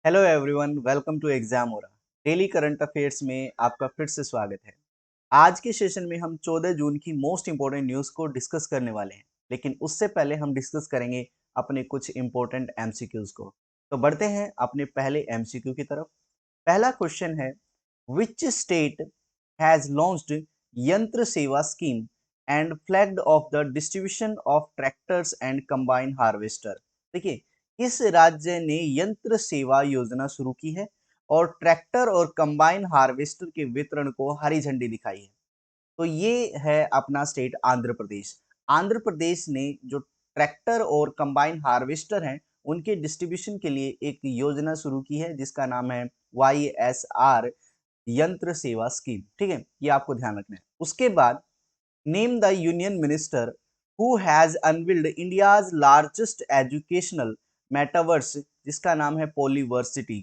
Hello everyone, welcome to exam aura. Daily current affairs में आपका फिर से स्वागत है। आज के सेशन में हम 14 जून की मोस्ट इंपॉर्टेंट न्यूज़ को डिस्कस करने वाले हैं, लेकिन उससे पहले हम डिस्कस करेंगे अपने कुछ इंपॉर्टेंट एमसीक्यूज को। तो बढ़ते हैं अपने पहले एमसीक्यू की तरफ। पहला क्वेश्चन है, विच स्टेट हैज लॉन्च्ड यंत्र सेवा scheme and flagged of the distribution of tractors and combine harvester. देखिए, किस राज्य ने यंत्र सेवा योजना शुरू की है और ट्रैक्टर और कंबाइन हार्वेस्टर के वितरण को हरी झंडी दिखाई है? तो ये है अपना स्टेट आंध्र प्रदेश। आंध्र प्रदेश ने जो ट्रैक्टर और कंबाइन हार्वेस्टर हैं उनके डिस्ट्रीब्यूशन के लिए एक योजना शुरू की है जिसका नाम है YSR यंत्र सेवा स्कीम। ठीक है, ये आपको ध्यान रखना है। उसके बाद, name the union minister who has unveiled India's largest educational metaverse, जिसका नाम है Polyversity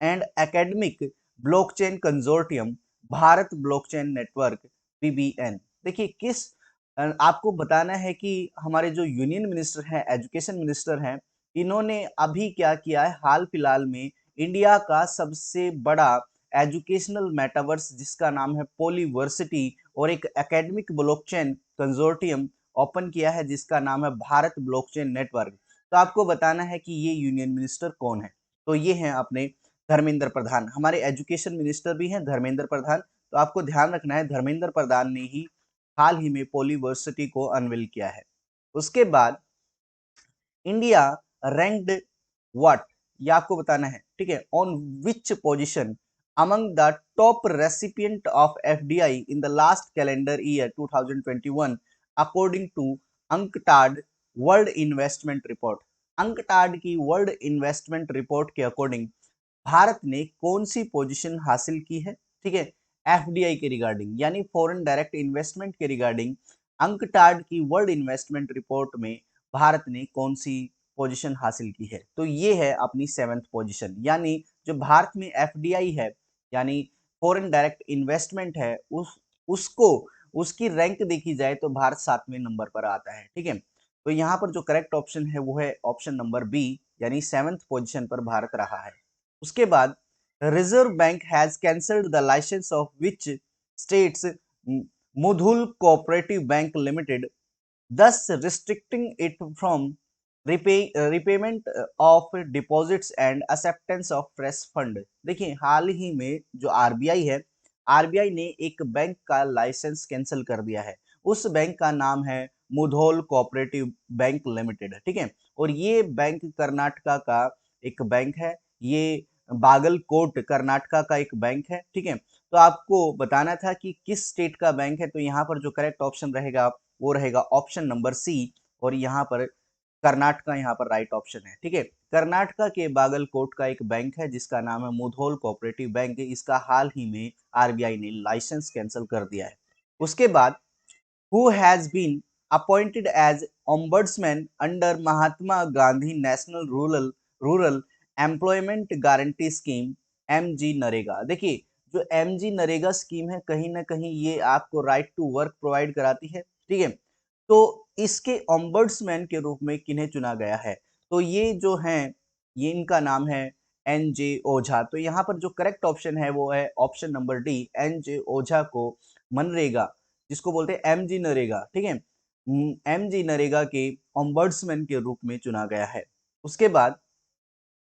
and academic blockchain consortium Bharat blockchain network PBN। देखिए, आपको बताना है कि हमारे जो यूनियन मिनिस्टर हैं, एजुकेशन मिनिस्टर हैं, इन्होंने अभी क्या किया है, हाल फिलहाल में इंडिया का सबसे बड़ा एजुकेशनल मेटावर्स जिसका नाम है पॉलीवर्सिटी और एक एकेडमिक ब्लॉकचेन कंजोर्टियम ओपन किया है जिसका नाम है भारत ब्लॉकचेन नेटवर्क। तो आपको बताना है कि ये यूनियन मिनिस्टर कौन है। तो ये हैं अपने धर्मेंद्र प्रधान, हमारे एजुकेशन मिनिस्टर भी हैं धर्मेंद्र प्रधान। तो आपको ध्यान रखना है, धर्मेंद्र प्रधान ने ही हाल ही में पॉलीवर्सिटी को अनवील किया है। उसके बाद, इंडिया रैंक्ड व्हाट, ये आपको बताना है। ठीक है, on which position among the top recipient of FDI in the last calendar year 2021 according to UNCTAD world investment report. UNCTAD की वर्ल्ड इन्वेस्टमेंट रिपोर्ट के अकॉर्डिंग भारत ने कौन सी पोजीशन हासिल की है? ठीक है, FDI के रिगार्डिंग यानी फॉरेन डायरेक्ट इन्वेस्टमेंट के रिगार्डिंग अंकटाड की वर्ल्ड इन्वेस्टमेंट रिपोर्ट में भारत ने कौन सी पोजीशन हासिल की है? तो ये है अपनी 7th पोजीशन। यानी जो भारत में FDI है यानी फॉरेन डायरेक्ट इन्वेस्टमेंट है, उसको उसकी रैंक देखी जाए तो भारत 7वें नंबर पर आता है। ठीक है, तो यहाँ पर जो करेक्ट ऑप्शन है वो है ऑप्शन नंबर बी, यानी 7th पोजीशन पर भारत रहा है। उसके बाद, Reserve Bank has cancelled the licence of which state's Mudhol cooperative bank limited, thus restricting it from repayment of deposits and acceptance of fresh fund। देखिए, हाल ही में जो आरबीआई है, आरबीआई ने एक बैंक का लाइसेंस कैंसिल कर दिया है। उस बैंक का नाम है मुधोल कोऑपरेटिव बैंक लिमिटेड। ठीक है, और ये बैंक कर्नाटका का एक बैंक है, ये बागलकोट कर्नाटका का एक बैंक है। ठीक है, तो आपको बताना था कि किस स्टेट का बैंक है, तो यहाँ पर जो करेक्ट ऑप्शन रहेगा वो रहेगा ऑप्शन नंबर सी, और यहाँ पर कर्नाटका यहाँ पर राइट ऑप्शन है। ठीक है, कर्नाटका के बागलकोट का एक बैंक है जिसका नाम है मुधोल कोऑपरेटिव बैंक। इसका हाल ही में आरबीआई ने लाइसेंस कैंसिल कर दिया है। उसके बाद, who has been appointed as ombudsman under Mahatma Gandhi National Rural Employment Guarantee Scheme MG NREGA. देखिए, जो MG नरेगा स्कीम है, कहीं ना कहीं ये आपको राइट टू वर्क प्रोवाइड कराती है। ठीक है, तो इसके ओम्बड्समैन के रूप में किन्हें चुना गया है? तो ये जो हैं, ये इनका नाम है NJ ओझा। तो यहाँ पर जो करेक्ट ऑप्शन है वो है ऑप्शन नंबर डी, NJ ओझा को मनरेगा, जिसको बोलते हैं MG नरेगा, ठीक है, MG नरेगा के ओम्बड्समैन के रूप में चुना गया है। उसके बाद,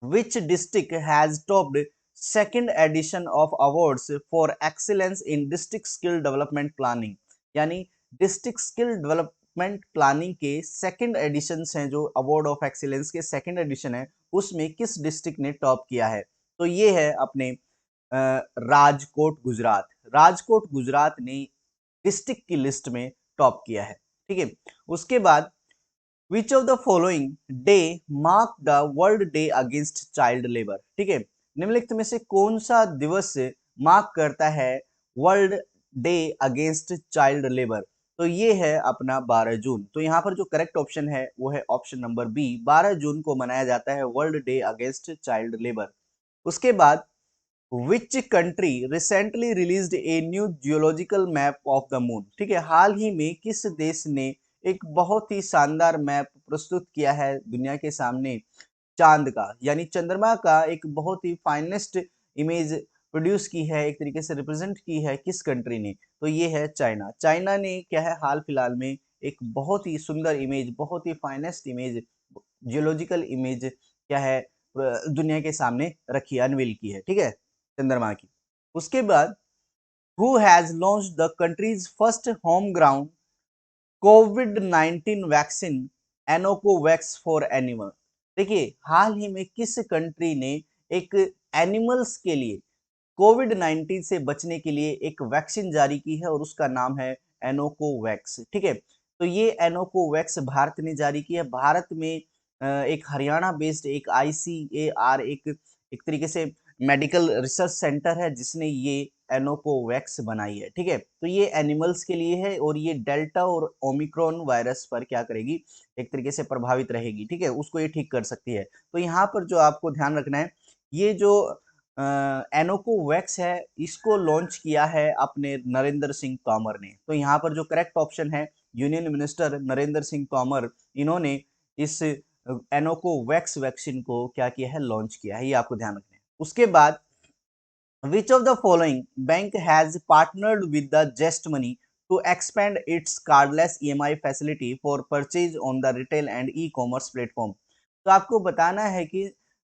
which district has topped second edition of awards for excellence in district skill development planning? यानी डिस्ट्रिक्ट स्किल डेवलपमेंट प्लानिंग के सेकंड एडिशन हैं, जो अवार्ड ऑफ एक्सीलेंस के सेकंड एडिशन है, उसमें किस डिस्ट्रिक्ट ने टॉप किया है? तो ये है अपने राजकोट गुजरात। राजकोट गुजरात ने डिस्ट्रिक्ट की लिस्ट में टॉप किया है। ठीक है, उसके बाद, which of the following day mark the world day against child labour? ठीक है, निम्नलिखित में से कौन सा दिवस मार्क करता है world day against child labour? तो ये है अपना 12 जून। तो यहाँ पर जो करेक्ट ऑप्शन है वो है ऑप्शन नंबर बी, 12 जून को मनाया जाता है world day against child labour. उसके बाद, which country recently released a new geological map of the moon? ठीक है, हाल ही में किस देश ने एक बहुत ही शानदार मैप प्रस्तुत किया है दुनिया के सामने चांद का यानी चंद्रमा का एक बहुत ही फाइनेस्ट इमेज प्रोड्यूस की है, एक तरीके से रिप्रेजेंट की है किस कंट्री ने, तो ये है चाइना। चाइना ने क्या है हाल फिलहाल में एक बहुत ही सुंदर इमेज, बहुत ही फाइनेस्ट इमेज, जियोलॉजिकल इमेज क्या है दुनिया के सामने रखी है, अनवील की है, ठीक है, चंद्रमा की। उसके बाद who has launched the country's first home ground कोविड-19 वैक्सीन एनोकोवैक्स फॉर एनिमल। देखिए हाल ही में किस कंट्री ने एक एनिमल्स के लिए कोविड-19 से बचने के लिए एक वैक्सीन जारी की है और उसका नाम है एनोकोवैक्स, ठीक है। तो ये एनोकोवैक्स भारत ने जारी की है। भारत में एक हरियाणा बेस्ड एक आईसीएआर एक तरीके से मेडिकल रिसर्च सेंटर है जिसने ये एनोकोवैक्स बनाई है, ठीक है। तो ये एनिमल्स के लिए है और ये डेल्टा और ओमिक्रॉन वायरस पर क्या करेगी, एक तरीके से प्रभावित रहेगी, ठीक है, उसको ये ठीक कर सकती है। तो यहाँ पर जो आपको ध्यान रखना है, ये जो एनोकोवैक्स है इसको लॉन्च किया है अपने नरेंद्र सिंह तोमर ने। तो यहाँ पर जो करेक्ट ऑप्शन है यूनियन मिनिस्टर नरेंद्र सिंह तोमर, इन्होंने इस एनोकोवैक्स वैक्सीन को क्या किया है, लॉन्च किया है, ये आपको ध्यान रखना है। उसके बाद which of the following bank has partnered with the Just Money to expand its cardless EMI facility for purchase on the retail and e-commerce platform? तो आपको बताना है कि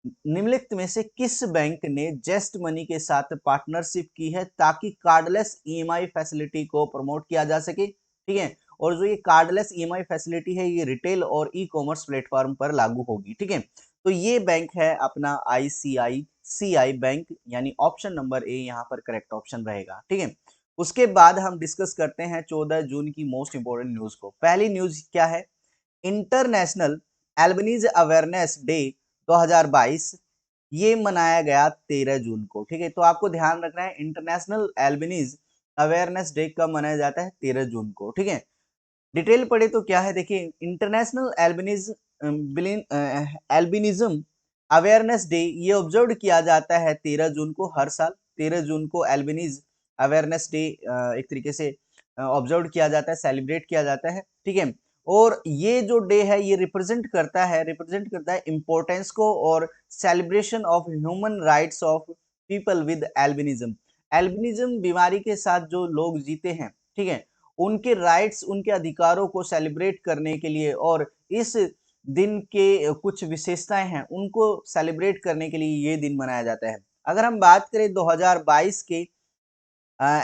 निम्नलिखित में से किस बैंक ने जेस्ट मनी के साथ पार्टनरशिप की है ताकि कार्डलेस ईएमआई फैसिलिटी को प्रमोट किया जा सके, ठीक है। और जो ये कार्डलेस ईएमआई फैसिलिटी है ये रिटेल और ई कॉमर्स प्लेटफॉर्म पर लागू होगी, ठीक है। तो ये बैंक है अपना आईसीआईसीआई बैंक, यानी ऑप्शन नंबर ए यहाँ पर करेक्ट ऑप्शन रहेगा, ठीक है। उसके बाद हम डिस्कस करते हैं 14 जून की मोस्ट इंपोर्टेंट न्यूज को। पहली न्यूज क्या है, इंटरनेशनल एल्बनीज अवेयरनेस डे 2022 ये मनाया गया 13 जून को, ठीक है। तो आपको ध्यान रखना है इंटरनेशनल एल्बनीज अवेयरनेस डे कब मनाया जाता है, 13 जून को, ठीक है। डिटेल पढ़े तो क्या है, देखिए इंटरनेशनल एल्बिनिज्म अवेयरनेस डे ये ऑब्जर्व किया जाता है 13 जून को, हर साल 13 जून को एल्बिनीज अवेयरनेस डे एक तरीके से ऑब्जर्व किया जाता है, सेलिब्रेट किया जाता है, ठीक है। और ये जो डे है ये रिप्रेजेंट करता है इम्पोर्टेंस को और celebration of human rights of people with albinism. Albinism बीमारी के साथ जो लोग जीते हैं, ठीक है, उनके राइट्स, उनके अधिकारों को सेलिब्रेट करने के लिए और इस दिन के कुछ विशेषताएं हैं उनको सेलिब्रेट करने के लिए ये दिन मनाया जाता है। अगर हम बात करें 2022 के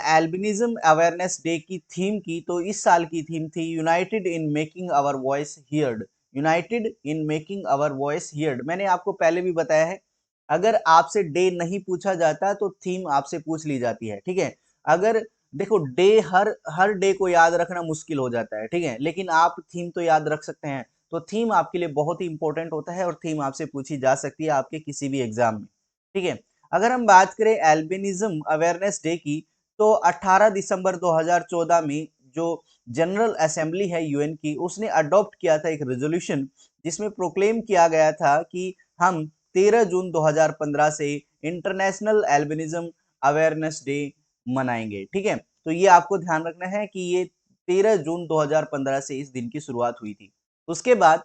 एल्बिनिज्म अवेयरनेस डे की थीम की, तो इस साल की थीम थी united in making our voice heard. United in making our voice heard, मैंने आपको पहले भी बताया है, अगर आपसे डे नहीं पूछा जाता तो थीम आपसे पूछ ली जाती है, ठीक है। अगर देखो डे हर डे को याद रखना मुश्किल हो जाता है, ठीक है, लेकिन आप थीम तो याद रख सकते हैं। तो थीम आपके लिए बहुत ही इंपॉर्टेंट होता है और थीम आपसे पूछी जा सकती है आपके किसी भी एग्जाम में, ठीक है। अगर हम बात करें एल्बिनिज्म अवेयरनेस डे की, तो 18 दिसंबर 2014 में जो जनरल असेंबली है यूएन की, उसने अडॉप्ट किया था एक रेजोल्यूशन जिसमें प्रोक्लेम किया गया था कि हम 13 जून 2015 से इंटरनेशनल एल्बिनिज्म अवेयरनेस डे मनाएंगे, ठीक है। तो ये आपको ध्यान रखना है कि ये 13 जून 2015 से इस दिन की शुरुआत हुई थी। उसके बाद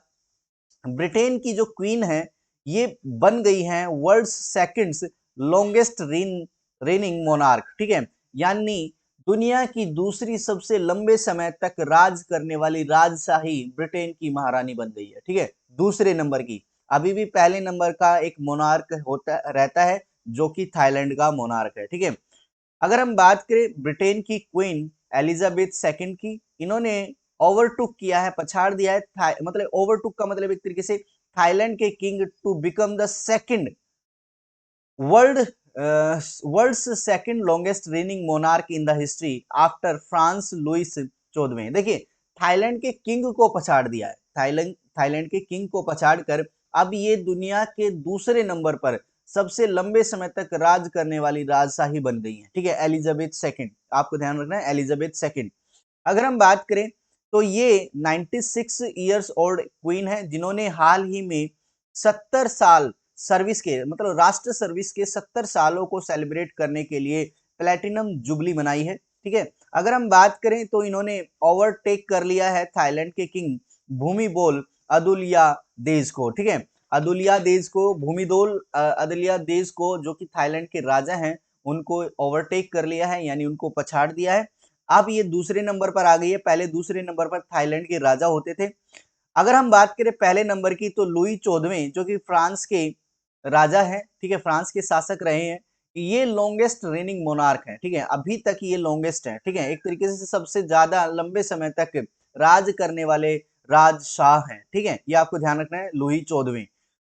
ब्रिटेन की जो क्वीन है ये बन गई हैं world second longest reigning monarch, ठीक है, यानी दुनिया की दूसरी सबसे लंबे समय तक राज करने वाली राजशाही ब्रिटेन की महारानी बन गई है, ठीक है, दूसरे नंबर की। अभी भी पहले नंबर का एक मोनार्क होता रहता है जो कि थाईलैंड का मोनार्क है, ठीक है। अगर हम बात करें ब्रिटेन की क्वीन एलिजाबेथ सेकंड की, इन्होंने ओवरटुक किया है, पछाड़ दिया है, मतलब ओवरटुक का मतलब एक तरीके से थाईलैंड के king to become the second world world's second longest reigning monarch in the history after France Louis 14वें। देखिए थाईलैंड के किंग को पछाड़ दिया है, थाईलैंड के किंग को पछाड़ कर अब ये दुनिया के दूसरे नंबर पर सबसे लंबे समय तक राज करने वाली राजशाही बन गई है, ठीक है, एलिजाबेथ सेकंड। आपको ध्यान रखना है एलिजाबेथ सेकंड। अगर हम बात करें तो ये 96 ईयर्स ओल्ड क्वीन है जिन्होंने हाल ही में 70 साल सर्विस के, मतलब राष्ट्र सर्विस के 70 सालों को सेलिब्रेट करने के लिए प्लेटिनम जुबली मनाई है, ठीक है। अगर हम बात करें तो इन्होंने ओवरटेक कर लिया है थाईलैंड के किंग भूमिबोल अदुल्या देश को, ठीक है। अदुल्यादेज को, भूमिदोल अदुल्यादेज को, जो कि थाईलैंड के राजा हैं, उनको ओवरटेक कर लिया है, यानी उनको पछाड़ दिया है। अब ये दूसरे नंबर पर आ गई है, पहले दूसरे नंबर पर थाईलैंड के राजा होते थे। अगर हम बात करें पहले नंबर की, तो लुई 14वें जो कि फ्रांस के राजा हैं, ठीक है, फ्रांस के शासक रहे हैं, ये लॉन्गेस्ट रेनिंग मोनार्क है, ठीक है, अभी तक ये लॉन्गेस्ट है, ठीक है, एक तरीके से सबसे ज्यादा लंबे समय तक राज करने वाले राजशाह हैं, ठीक है, ये आपको ध्यान रखना है, लुई 14वें।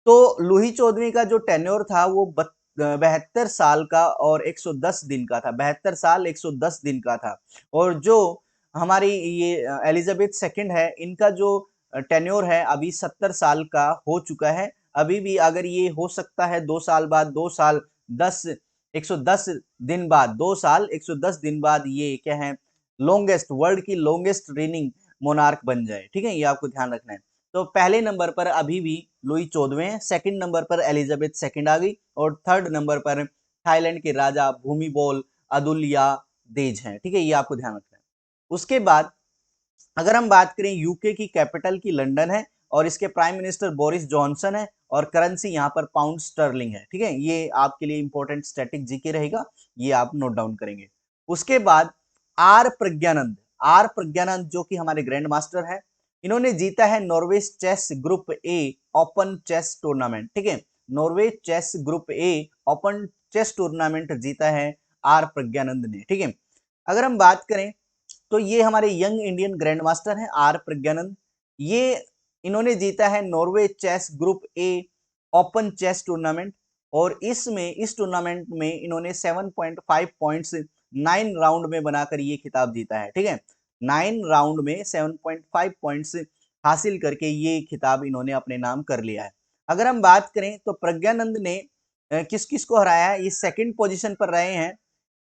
तो लुई 14वीं का जो टेन्योर था वो 72 साल का और 110 दिन का था, 72 साल 110 दिन का था। और जो हमारी ये एलिजाबेथ सेकंड है, इनका जो टेन्योर है अभी 70 साल का हो चुका है। अभी भी अगर ये हो सकता है 2 साल बाद, 2 साल 10 110 दिन बाद, 2 साल 110 दिन बाद ये क्या है, लॉन्गेस्ट, वर्ल्ड की लॉन्गेस्ट रेनिंग मोनार्क बन जाए, ठीक है, ये आपको ध्यान रखना है। तो पहले नंबर पर अभी भी लुई 14वें है, सेकंड नंबर पर एलिजाबेथ सेकंड आ गई, और थर्ड नंबर पर थाईलैंड के राजा भूमिबोल अदुल्यादेज हैं, ठीक है, ये आपको ध्यान रखना है। उसके बाद अगर हम बात करें, यूके की कैपिटल की लंदन है, और इसके प्राइम मिनिस्टर बोरिस जॉनसन है, और करेंसी यहाँ पर पाउंड स्टर्लिंग है, ठीक है, ये आपके लिए इंपॉर्टेंट स्टैटिक जीके रहेगा, ये आप नोट डाउन करेंगे। उसके बाद आर प्रज्ञानंद जो कि हमारे ग्रैंड मास्टर है, इन्होंने जीता है Norway chess group A open chess tournament, ठीक है, Norway chess group A open chess tournament जीता है आर प्रज्ञानंद ने, ठीक है। अगर हम बात करें, तो ये हमारे यंग इंडियन ग्रैंड मास्टर हैं आर प्रज्ञानंद, ये इन्होंने जीता है Norway chess group A open chess tournament, और इस टूर्नामेंट में इन्होंने 7.5 पॉइंट्स 9 राउंड में बनाकर ये खिताब जीता है, ठीक है, 9 राउंड में 7.5 पॉइंट्स हासिल करके ये खिताब इन्होंने अपने नाम कर लिया है। अगर हम बात करें, तो प्रज्ञानंद ने किस किस को हराया है, ये सेकंड पोजीशन पर रहे हैं,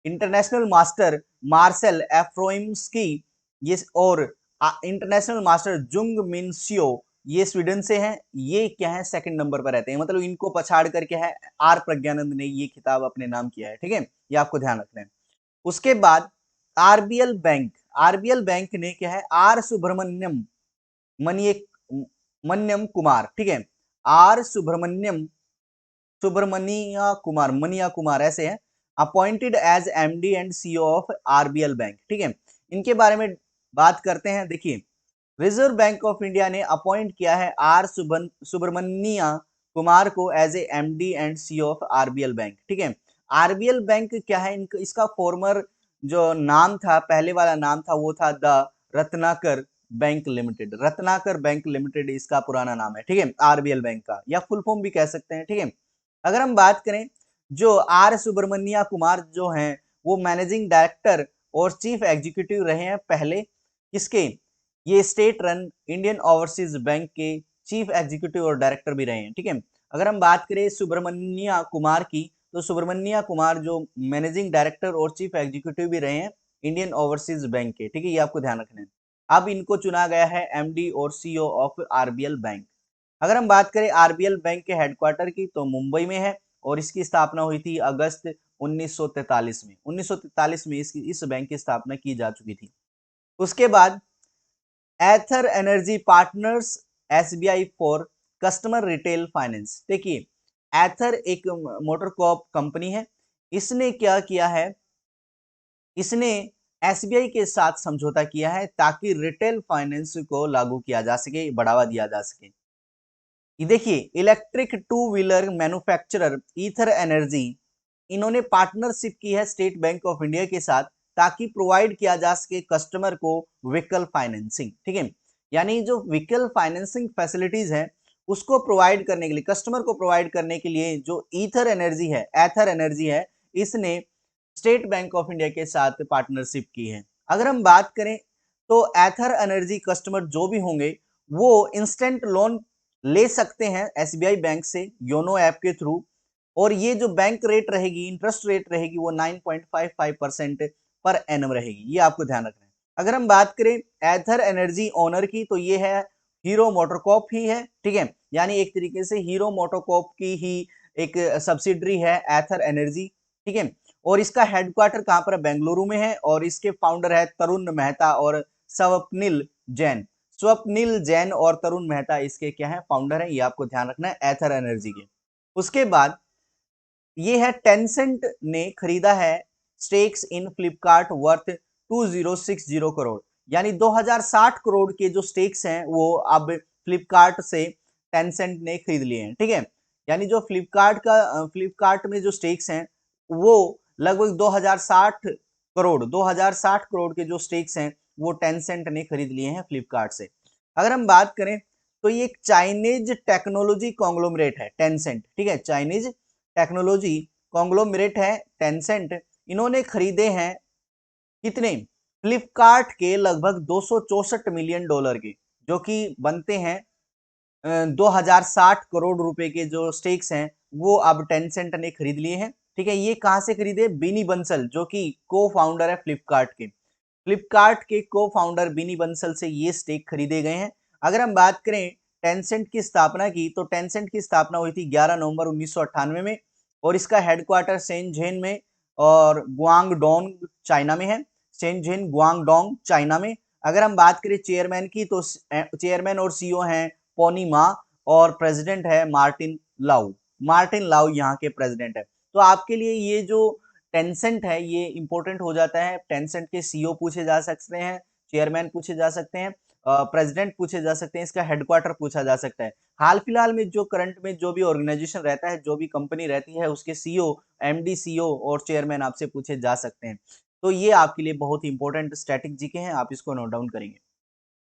इंटरनेशनल मास्टर मार्सेल एफ्रोइम्स्की, ये, और इंटरनेशनल मास्टर जुंग मिनसियो, ये स्वीडन से हैं, ये क्या है, सेकंड नंबर पर रहते हैं, मतलब इनको पछाड़ कर क्या है, आर प्रज्ञानंद ने ये खिताब अपने नाम किया है, ठीक है, ये आपको ध्यान रखना है। उसके बाद आरबीएल बैंक ने क्या है, आर सुब्रमण्यम मनिये मन्यम कुमार, ठीक है, आर मनिया कुमार ऐसे है, appointed as MD and CEO of RBL bank, ठीक है, इनके बारे में बात करते हैं। देखिए, रिजर्व बैंक ऑफ इंडिया ने अपॉइंट किया है आर सुब्रमण्या कुमार को as a MD and CEO of RBL bank, ठीक है। आरबीएल बैंक क्या है, इसका फॉर्मर जो नाम था, पहले वाला नाम था, वो था the Ratnakar bank limited, Ratnakar bank limited इसका पुराना नाम है, ठीक है, आरबीएल बैंक का, या फुल फॉर्म भी कह सकते हैं, ठीक है। अगर हम बात करें, जो आर सुब्रमण्या कुमार जो हैं, वो मैनेजिंग डायरेक्टर और चीफ एग्जीक्यूटिव रहे हैं पहले, किसके, ये state run Indian overseas bank के चीफ एग्जीक्यूटिव और डायरेक्टर भी रहे हैं, ठीक है। अगर हम बात करें सुब्रमण्या कुमार की, तो सुब्रमण्या कुमार जो मैनेजिंग डायरेक्टर और चीफ एग्जीक्यूटिव भी रहे हैं इंडियन ओवरसीज बैंक के, ठीक है, ये आपको ध्यान रखना है। अब इनको चुना गया है एमडी और सीईओ ऑफ आरबीएल बैंक। अगर हम बात करें आरबीएल बैंक के हेडक्वार्टर की, तो मुंबई में है, और इसकी स्थापना हुई थी अगस्त 1943 में, 1943 में इस बैंक की स्थापना की जा चुकी थी। उसके बाद Ather Energy partners SBI for customer retail finance, देखिए, एथर एक मोटर कॉप कंपनी है, इसने क्या किया है, इसने एसबीआई के साथ समझौता किया है ताकि रिटेल फाइनेंस को लागू किया जा सके, बढ़ावा दिया जा सके। ये देखिए, electric two wheeler manufacturer ether energy, इन्होंने पार्टनरशिप की है स्टेट बैंक ऑफ इंडिया के साथ, ताकि प्रोवाइड किया जा सके कस्टमर को व्हीकल फाइनेंसिंग, ठीक है, यानी जो व्हीकल फाइनेंसिंग फैसिलिटीज है उसको प्रोवाइड करने के लिए, कस्टमर को प्रोवाइड करने के लिए, जो एथर एनर्जी है, इसने स्टेट बैंक ऑफ इंडिया के साथ पार्टनरशिप की है। अगर हम बात करें, तो एथर एनर्जी कस्टमर जो भी होंगे, वो इंस्टेंट लोन ले सकते हैं एसबीआई बैंक से योनो ऐप के थ्रू, और ये जो बैंक रेट रहेगी, इंटरेस्ट रेट रहेगी, वो 9.55% पर एनम रहेगी, ये आपको ध्यान रखना है। अगर हम बात करें एथर एनर्जी ओनर की, तो ये है हीरो मोटरकॉप ही है, ठीक है, यानी एक तरीके से हीरो मोटरकॉप की ही एक सब्सिडरी है एथर एनर्जी, ठीक है, और इसका हेडक्वार्टर कहां पर है, बेंगलुरु में है, और इसके फाउंडर है तरुण मेहता और स्वप्निल जैन। स्वप्निल जैन और तरुण मेहता इसके क्या है, फाउंडर है। ये आपको ध्यान रखना है, एथर एनर्जी के। उसके बाद ये है टेंसेंट ने खरीदा है स्टेक्स इन फ्लिपकार्ट वर्थ 2060 करोड़, यानी 2060 करोड़ के जो स्टेक्स हैं वो अब फ्लिपकार्ट से टेंसेंट ने खरीद लिए हैं, ठीक है। यानी जो फ्लिपकार्ट में जो स्टेक्स हैं वो लगभग 2060 करोड़ के जो स्टेक्स हैं वो टेंसेंट ने खरीद लिए हैं फ्लिपकार्ट से। अगर हम बात करें तो ये एक चाइनीज टेक्नोलॉजी कॉन्ग्लोमरेट है टेंसेंट, ठीक है, चाइनीज टेक्नोलॉजी कॉन्ग्लोमरेट है टेंसेंट। इन्होंने खरीदे हैं कितने, फ्लिपकार्ट के लगभग 264 मिलियन डॉलर के, जो कि बनते हैं 2060 करोड़ रुपए के जो स्टेक्स हैं वो अब टेंसेंट ने खरीद लिए हैं, ठीक है। ये कहां से खरीदे, बिनी बंसल जो कि को फाउंडर है फ्लिपकार्ट के को फाउंडर बिनी बंसल से ये स्टेक खरीदे गए हैं। अगर हम बात करें टेंसेंट की स्थापना की, तो टेंसेंट की स्थापना हुई थी 11 नवंबर 1998 में और इसका हेडक्वार्टर शेनझेन में और गुआंगडोंग चाइना में है, शेनझेन गुआंगडोंग चाइना में। अगर हम बात करें चेयरमैन की, तो चेयरमैन और सीईओ हैं पोनी मा और प्रेसिडेंट है मार्टिन लाउ यहाँ के प्रेसिडेंट है। तो आपके लिए ये जो टेंसेंट है ये इंपॉर्टेंट हो जाता है। टेंसेंट के सीईओ पूछे जा सकते हैं, चेयरमैन पूछे जा सकते हैं, प्रेसिडेंट पूछे जा सकते हैं, इसका हेडक्वार्टर पूछा जा सकता है। हाल फिलहाल में जो करंट में जो भी ऑर्गेनाइजेशन रहता है, जो भी कंपनी रहती है, उसके सीईओ, एमडी, सीईओ और चेयरमैन आपसे पूछे जा सकते हैं। तो ये आपके लिए बहुत ही इंपॉर्टेंट स्टैटिक जीके हैं, आप इसको नोट डाउन करेंगे।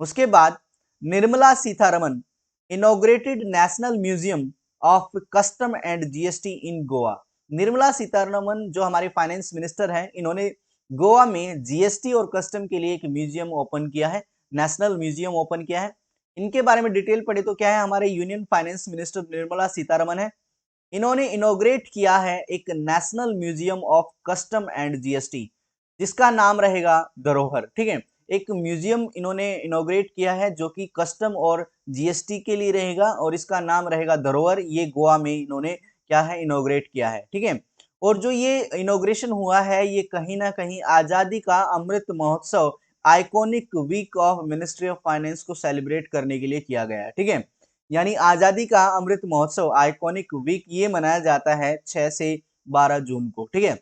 उसके बाद Nirmala Sitharaman inaugurated national museum of custom and GST in Goa. Nirmala Sitharaman जो हमारे फाइनेंस मिनिस्टर हैं, इन्होंने गोवा में जीएसटी और कस्टम के लिए एक म्यूजियम ओपन किया है, नेशनल म्यूजियम ओपन किया है। इनके बारे में डिटेल पढ़े तो क्या है, हमारे union finance minister Nirmala Sitharaman है, इन्होंने इनॉग्रेट किया है एक national museum of custom and GST, जिसका नाम रहेगा धरोहर, ठीक है। एक म्यूजियम इन्होंने इनॉग्रेट किया है जो कि कस्टम और जीएसटी के लिए रहेगा और इसका नाम रहेगा धरोहर। ये गोवा में इन्होंने क्या है, इनॉग्रेट किया है, ठीक है। और जो ये इनॉग्रेशन हुआ है ये कहीं ना कहीं आजादी ka Amrit Mahotsav iconic week of ministry of finance को सेलिब्रेट करने के लिए किया गया है, ठीक है। यानी आजादी का अमृत महोत्सव आइकॉनिक वीक ये मनाया जाता है 6 से 12 जून को, ठीक है।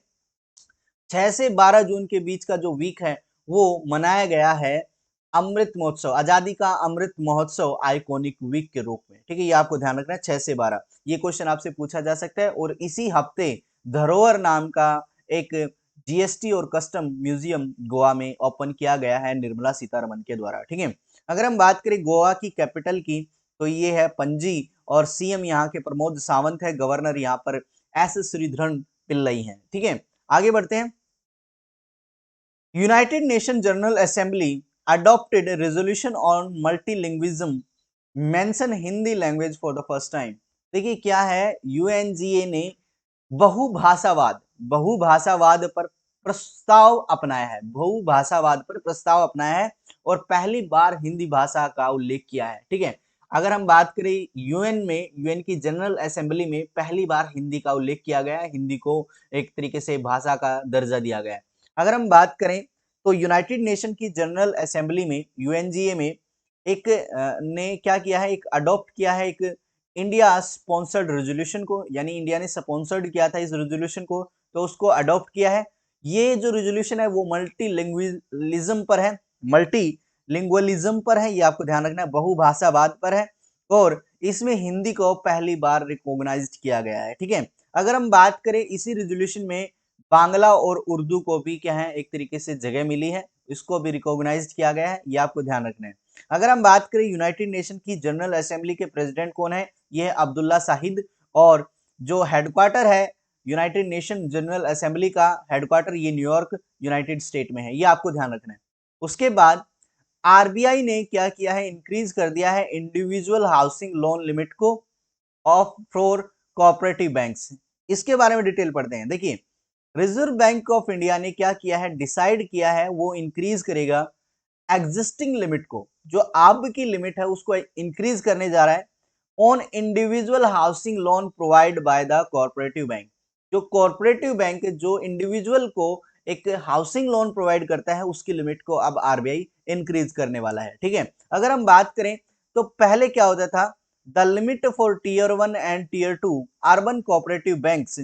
6 से 12 जून के बीच का जो वीक है वो मनाया गया है अमृत महोत्सव, आजादी का अमृत महोत्सव आइकॉनिक वीक के रूप में, ठीक है। ये आपको ध्यान रखना है 6 से 12, ये क्वेश्चन आपसे पूछा जा सकता है। और इसी हफ्ते धरोहर नाम का एक जीएसटी और कस्टम म्यूजियम गोवा में ओपन किया गया है निर्मला सीतारमन के द्वारा, ठीक है। अगर हम बात करें गोवा की कैपिटल की, तो ये है पणजी और सीएम यहाँ के प्रमोद सावंत है, गवर्नर यहाँ पर एस श्रीधरन पिल्लई हैं, ठीक है। आगे बढ़ते हैं। United nation general assembly adopted resolution on मल्टीलिंग्विज्म mention Hindi language for the first time. देखिए क्या है, यूएनजीए ने बहुभाषावाद पर प्रस्ताव अपनाया है, बहुभाषावाद पर प्रस्ताव अपनाया है और पहली बार हिंदी भाषा का उल्लेख किया है, ठीक है। अगर हम बात करें यूएन की जनरल असेंबली में पहली बार हिंदी का उल्लेख किया गया है, हिंदी को एक तरीके से भाषा का दर्जा दिया गया है। अगर हम बात करें तो यूनाइटेड नेशन की जनरल असेंबली में, यूएनजीए में एक ने क्या किया है, एक अडॉप्ट किया है एक इंडिया स्पॉन्सर्ड रेजोल्यूशन को, यानी इंडिया ने स्पॉन्सर्ड किया था इस रेजोल्यूशन को, तो उसको अडॉप्ट किया है। ये जो रेजोल्यूशन है वो मल्टीलिंग्विज्म पर है, मल्टीलिंगुअलिज्म पर है, ये आपको ध्यान रखना है, बहुभाषावाद पर है और इसमें हिंदी को पहली बार रिकॉग्नाइज्ड किया गया है, ठीक है। अगर हम बात करें इसी रेजोल्यूशन में बांग्ला और उर्दू को भी क्या है, एक तरीके से जगह मिली है, इसको भी रिकॉग्नाइज्ड किया गया है, ये आपको ध्यान रखना है। अगर हम बात करें यूनाइटेड नेशन की जनरल असेंबली के प्रेसिडेंट कौन है, ये है अब्दुल्ला शाहिद और जो हेडक्वार्टर है यूनाइटेड नेशन जनरल असेंबली का हेडक्वार्टर ये न्यूयॉर्क यूनाइटेड स्टेट में है, ये आपको ध्यान रखना है। उसके बाद आरबीआई ने क्या किया है, इंक्रीज कर दिया है इंडिविजुअल हाउसिंग लोन लिमिट को ऑफ फॉर कोऑपरेटिव बैंक्स। इसके बारे में डिटेल पढ़ते हैं। देखिए रिजर्व बैंक ऑफ इंडिया ने क्या किया है, डिसाइड किया है वो इंक्रीज करेगा एग्जिस्टिंग लिमिट को, जो अब की लिमिट है उसको इंक्रीज करने जा रहा है on individual housing loan provide by the cooperative bank. जो कोऑपरेटिव बैंक जो इंडिविजुअल को एक हाउसिंग लोन प्रोवाइड करता है उसकी लिमिट को अब आरबीआई इंक्रीज करने वाला है। ठीक है, अगर हम बात करें तो पहले क्या होता था, the limit for tier 1 and tier 2 urban cooperative banks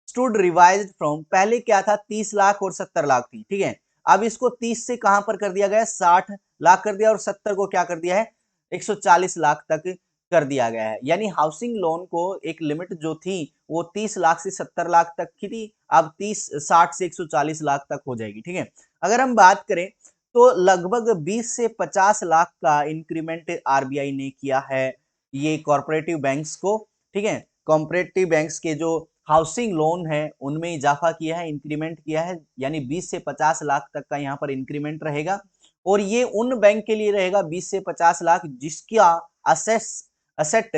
stood revised from, पहले क्या था 30 लाख और 70 लाख थी। ठीक है, अब इसको 30 से कहां पर कर दिया गया, 60 लाख कर दिया, और 70 को क्या कर दिया है, 140 लाख तक कर दिया गया है। यानी हाउसिंग लोन को एक लिमिट जो थी वो 30 लाख से 70 लाख तक की थी, अब 60 से 140 लाख तक हो जाएगी। ठीक है, अगर हम बात करें तो लगभग 20 से 50 लाख का इंक्रीमेंट आरबीआई ने किया है ये कॉर्पोरेटिव बैंक्स को। ठीक है, कॉर्पोरेटिव बैंक्स के जो हाउसिंग लोन है उनमें इजाफा किया है, इंक्रीमेंट किया है, यानी 20 से 50 लाख तक का यहाँ पर इंक्रीमेंट रहेगा। और ये उन बैंक के लिए रहेगा 20 से 50 लाख जिसका असेट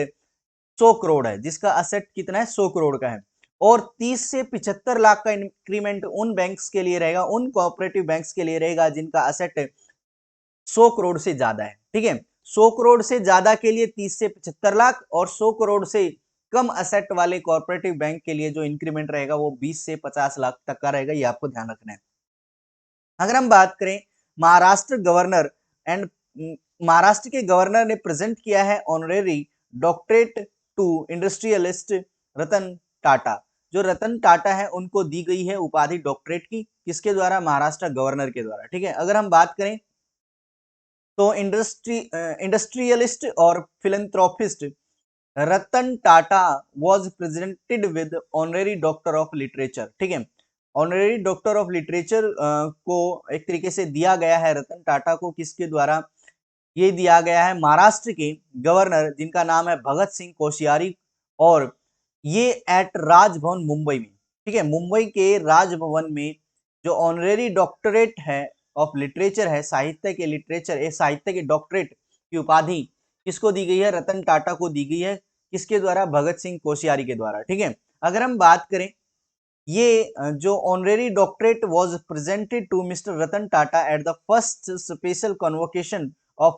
100 करोड़ है, जिसका असेट कितना है, 100 करोड़ का है। और 30 से 75 लाख का इंक्रीमेंट उन बैंक्स के लिए रहेगा, उन कोऑपरेटिव बैंक्स के लिए रहेगा जिनका असेट 100 करोड़ से ज्यादा है। ठीक है, 100 करोड़ से ज्यादा के लिए 30 से 75 लाख, और 100 करोड़ से कम असेट वाले कॉर्पोरेटिव बैंक के लिए जो इंक्रीमेंट रहेगा वो 20 से 50 लाख तक का रहेगा, ये आपको ध्यान रखना है। अगर हम बात करें महाराष्ट्र गवर्नर एंड महाराष्ट्र के गवर्नर ने प्रेजेंट किया है honorary doctorate to industrialist Ratan Tata. जो रतन टाटा है उनको दी गई है उपाधि डॉक्टरेट की, किसके द्वारा, महाराष्ट्र गवर्नर के द्वारा। ठीक है, अगर हम बात करें तो इंडस्ट्रियलिस्ट और philanthropist Ratan Tata was presented with honorary doctor of literature. ठीक है, ऑनरेरी डॉक्टर ऑफ लिटरेचर को एक तरीके से दिया गया है रतन टाटा को, किसके द्वारा, ये दिया गया है महाराष्ट्र के गवर्नर जिनका नाम है भगत सिंह कोश्यारी, और ये एट राजभवन मुंबई में। ठीक है, मुंबई के राजभवन में जो ऑनरेरी डॉक्टरेट है ऑफ लिटरेचर है, साहित्य के लिटरेचर, ये साहित्य के डॉक्टरेट की उपाधि किसको दी गई है, रतन टाटा को दी गई है, किसके द्वारा, भगत सिंह कोश्यारी के द्वारा। ठीक है, अगर हम बात करें ये जो honorary doctorate was presented to mister Ratan Tata at the first special convocation of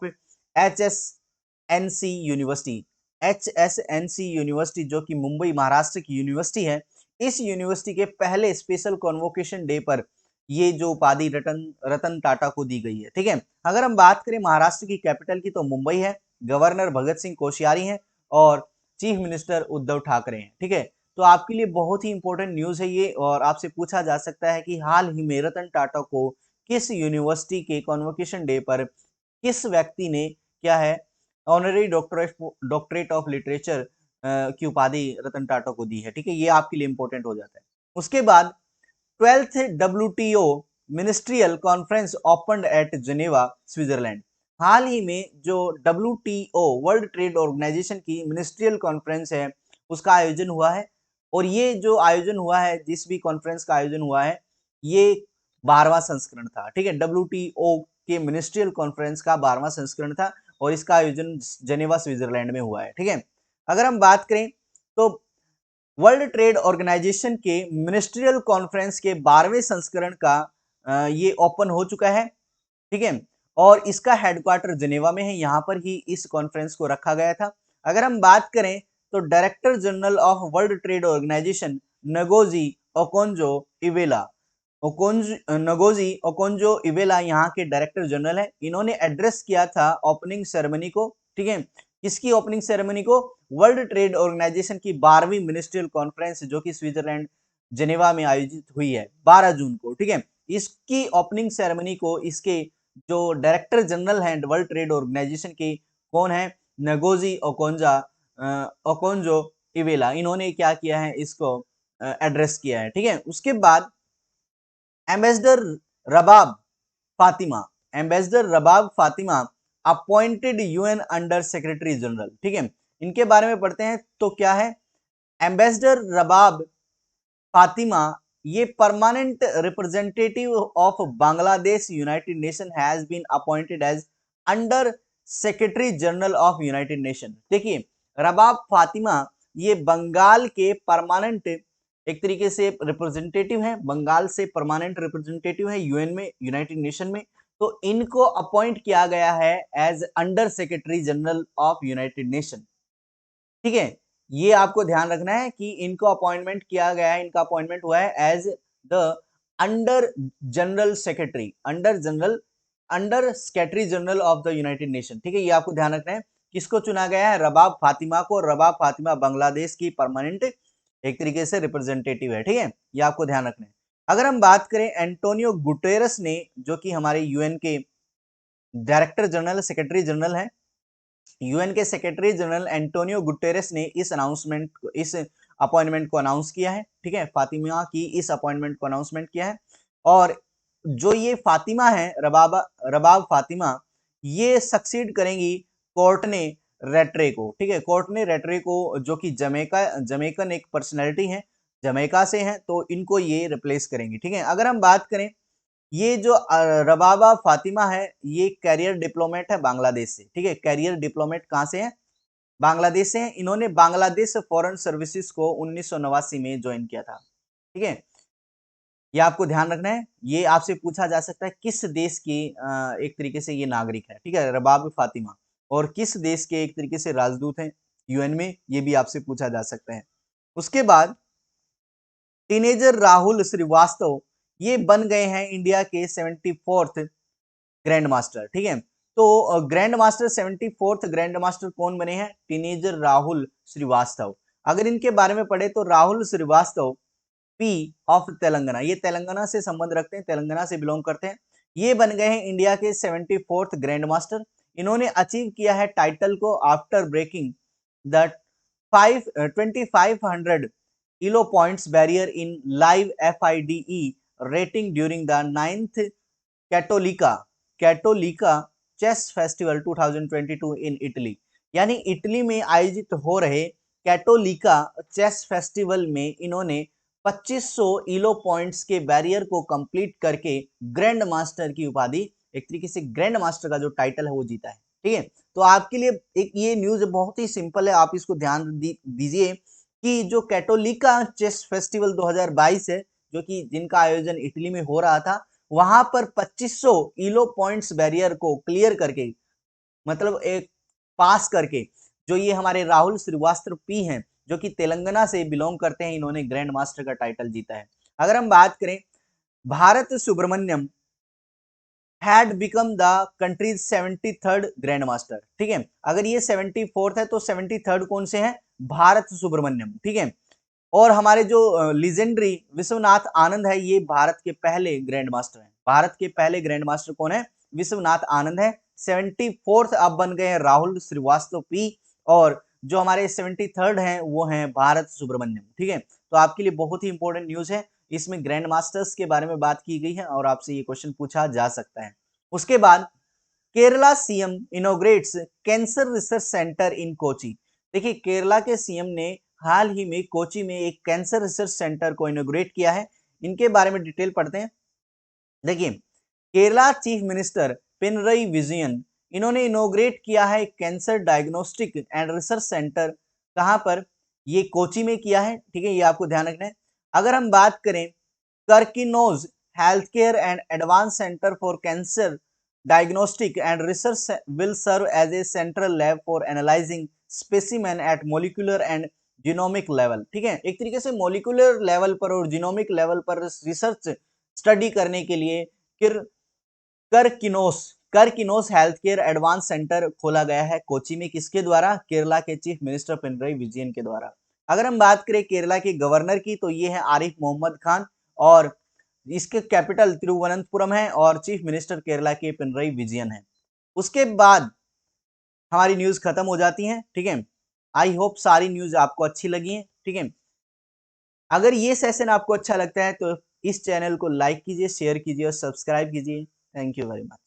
HSNC university. HSNC university जो कि मुंबई महाराष्ट्र की यूनिवर्सिटी है, इस यूनिवर्सिटी के पहले स्पेशल कन्वोकेशन डे पर ये जो उपाधि रतन टाटा को दी गई है। ठीक है, अगर हम बात करें महाराष्ट्र की कैपिटल की तो मुंबई है, गवर्नर भगत सिंह कोश्यारी हैं, और चीफ मिनिस्टर उद्धव ठाकरे हैं। ठीक है, तो आपके लिए बहुत ही इंपॉर्टेंट न्यूज है ये, और आपसे पूछा जा सकता है कि हाल ही में रतन टाटा को किस यूनिवर्सिटी के कॉन्वोकेशन डे पर किस व्यक्ति ने क्या है, ऑनरेरी डॉक्टरेट ऑफ लिटरेचर की उपाधि रतन टाटा को दी है। ठीक है, ये आपके लिए इंपॉर्टेंट हो जाता है। उसके बाद 12th WTO ministerial conference opened at Geneva Switzerland. हाल ही में जो WTO वर्ल्ड ट्रेड ऑर्गेनाइजेशन की मिनिस्ट्रियल कॉन्फ्रेंस है उसका आयोजन हुआ है, और ये जो आयोजन हुआ है, जिस भी कॉन्फ्रेंस का आयोजन हुआ है, ये 12वां संस्करण था। ठीक है, WTO के मिनिस्ट्रियल कॉन्फ्रेंस का 12वां संस्करण था, और इसका आयोजन जेनेवा स्विट्जरलैंड में हुआ है। ठीक है, अगर हम बात करें तो वर्ल्ड ट्रेड ऑर्गेनाइजेशन के मिनिस्ट्रियल कॉन्फ्रेंस के 12वें संस्करण का ये ओपन हो चुका है। ठीक है, और इसका हेडक्वार्टर जेनेवा में है, यहाँ पर ही इस कॉन्फ्रेंस को रखा गया था। अगर हम बात करें तो director general of World Trade Organization Ngozi Okonjo Iweala, Ngozi Okonjo Iweala यहाँ के डायरेक्टर जनरल है। इन्होंने एड्रेस किया था ओपनिंग सेरेमनी को। ठीक है, किसकी ओपनिंग सेरेमनी को, वर्ल्ड ट्रेड ऑर्गेनाइजेशन की 12वीं मिनिस्ट्रियल कॉन्फ्रेंस जो कि स्विट्जरलैंड जेनेवा में आयोजित हुई है 12 जून को। ठीक है, इसकी ओपनिंग सेरेमनी को इसके जो डायरेक्टर जनरल हैं वर्ल्ड ट्रेड ऑर्गेनाइजेशन के, कौन है, नगोजी ओकोंजो इवेला, इन्होंने क्या किया है, इसको एड्रेस किया है। ठीक है, उसके बाद ambassador Rabab Fatima, ambassador Rabab Fatima appointed UN under secretary general. ठीक है, इनके बारे में पढ़ते हैं तो क्या है, एम्बेसडर रबाब फातिमा ये permanent representative of Bangladesh United Nation has been appointed as under secretary general of United Nation. देखिए, रबाब फातिमा ये बंगाल के परमानेंट एक तरीके से रिप्रेजेंटेटिव हैं, बंगाल से परमानेंट रिप्रेजेंटेटिव है UN में, यूनाइटेड नेशन में। तो इनको अपॉइंट किया गया है as under secretary general of United Nation. ठीक है, ये आपको ध्यान रखना है कि इनको अपॉइंटमेंट किया गया है, इनका अपॉइंटमेंट हुआ है as the under general secretary, under secretary general of the United Nation. ठीक है, ये आपको ध्यान रखना है। किसको चुना गया है? रबाब फातिमा को। रबाब फातिमा बांग्लादेश की परमानेंट एक तरीके से रिप्रेजेंटेटिव है। ठीक है, ये आपको ध्यान रखना है। अगर हम बात करें एंटोनियो गुटेरस ने, जो कि हमारे यूएन के डायरेक्टर जनरल, सेक्रेटरी जनरल है, यूएन के सेक्रेटरी जनरल एंटोनियो गुटेरेस ने इस अपॉइंटमेंट को अनाउंस किया है। ठीक है, फातिमा की इस अपॉइंटमेंट को अनाउंसमेंट किया है। और जो ये फातिमा है, रबाब फातिमा, ये सक्सीड करेंगी कोर्टने रेट्रे को। ठीक है, कोर्टने रेट्रे को, जो कि जमैकन एक पर्सनैलिटी है, जमैका से है, तो इनको ये रिप्लेस करेंगे। ठीक है, अगर हम बात करें, ये जो रबाबा फातिमा है, ये कैरियर डिप्लोमेट है बांग्लादेश से। ठीक है, कैरियर डिप्लोमेट कहां से है? बांग्लादेश से है। इन्होंने बांग्लादेश फॉरेन सर्विसेज को 1989 में ज्वाइन किया था। ठीक है, ये आपको ध्यान रखना है। ये आपसे पूछा जा सकता है किस देश की एक तरीके से ये नागरिक है। ठीक है, रबाब फातिमा, और किस देश के एक तरीके से राजदूत हैं यूएन में, ये भी आपसे पूछा जा सकता है। उसके बाद टीनेजर राहुल श्रीवास्तव, ये बन गए हैं इंडिया के 74th ग्रैंड मास्टर। ठीक है, तो grand master 74th grand master कौन बने हैं? टीनेजर राहुल श्रीवास्तव। अगर इनके बारे में पढ़े तो राहुल श्रीवास्तव पी ऑफ तेलंगाना, ये तेलंगाना से संबंध रखते हैं, तेलंगाना से बिलोंग करते हैं। ये बन गए हैं इंडिया के 74th ग्रैंड मास्टर। इन्होंने अचीव किया है टाइटल को after breaking the 2500 kilo points barrier in live FIDE rating during the 9th Catolica chess festival 2022 in Italy. यानी इटली में आयोजित हो रहे कैटोलिका चेस फेस्टिवल में इन्होंने 2500 इलो पॉइंट्स के बैरियर को कंप्लीट करके ग्रैंड मास्टर की उपाधि, एक तरीके से ग्रैंड मास्टर का जो टाइटल है वो जीता है। ठीक है, तो आपके लिए एक ये न्यूज बहुत ही सिंपल है, आप इसको ध्यान दीजिए कि जो कैटोलिका चेस फेस्टिवल 2022 है, जो कि जिनका आयोजन इटली में हो रहा था, वहां पर 2500 इलो पॉइंट्स बैरियर को क्लियर करके, मतलब एक पास करके, जो ये हमारे राहुल श्रीवास्तव पी हैं, जो कि तेलंगाना से बिलोंग करते हैं, इन्होंने ग्रैंड मास्टर का टाइटल जीता है। अगर हम बात करें, Bharath Subramaniyam had become the country's 73rd grand master. ठीक है, अगर ये 74th है तो 73rd कौन से हैं? भारत सुब्रमण्यम। ठीक है, और हमारे जो लीजेंडरी विश्वनाथ आनंद है, ये भारत के पहले ग्रैंड मास्टर हैं। भारत के पहले ग्रैंड मास्टर कौन है? विश्वनाथ आनंद है। 74th अब बन गए हैं राहुल श्रीवास्तव पी, और जो हमारे 73rd हैं वो हैं भारत सुब्रमण्यम। ठीक है, तो आपके लिए बहुत ही इंपॉर्टेंट न्यूज है, इसमें ग्रैंड मास्टर्स के बारे में बात की गई है और आपसे ये क्वेश्चन पूछा जा सकता है। उसके बाद Kerala CM inaugurates cancer research centre in Kochi. देखिए, केरला के सीएम ने हाल ही में कोची में एक कैंसर रिसर्च सेंटर को इनोग्रेट किया है। इनके बारे में डिटेल पढ़ते हैं। देखिए, केरला चीफ मिनिस्टर पिनरई विजयन, इन्होंने इनोग्रेट किया है cancer diagnostic and research centre. कहां पर? ये कोची में किया है। ठीक है, ये आपको ध्यान रखना है। अगर हम बात करें, Karkinos health care and advance centre for cancer diagnostic and research will serve as a central lab for analysing specimen at molecular and genomic level. ठीक है, एक तरीके से मोलिकुलर लेवल पर और जीनोमिक लेवल पर रिसर्च स्टडी करने के लिए किर Karkinos Karkinos health care advance centre खोला गया है कोची में। किसके द्वारा? केरला के चीफ मिनिस्टर पिनरई विजयन के द्वारा। अगर हम बात करें केरला के गवर्नर की, तो ये है आरिफ मोहम्मद खान, और इसके कैपिटल तिरुवनंतपुरम है, और चीफ मिनिस्टर केरला के पिनरई विजयन है। उसके बाद हमारी न्यूज खत्म हो जाती है। ठीक है, आई होप सारी न्यूज आपको अच्छी लगी है। ठीक है, अगर ये सेशन आपको अच्छा लगता है तो इस चैनल को लाइक कीजिए, शेयर कीजिए और सब्सक्राइब कीजिए। Thank you very much.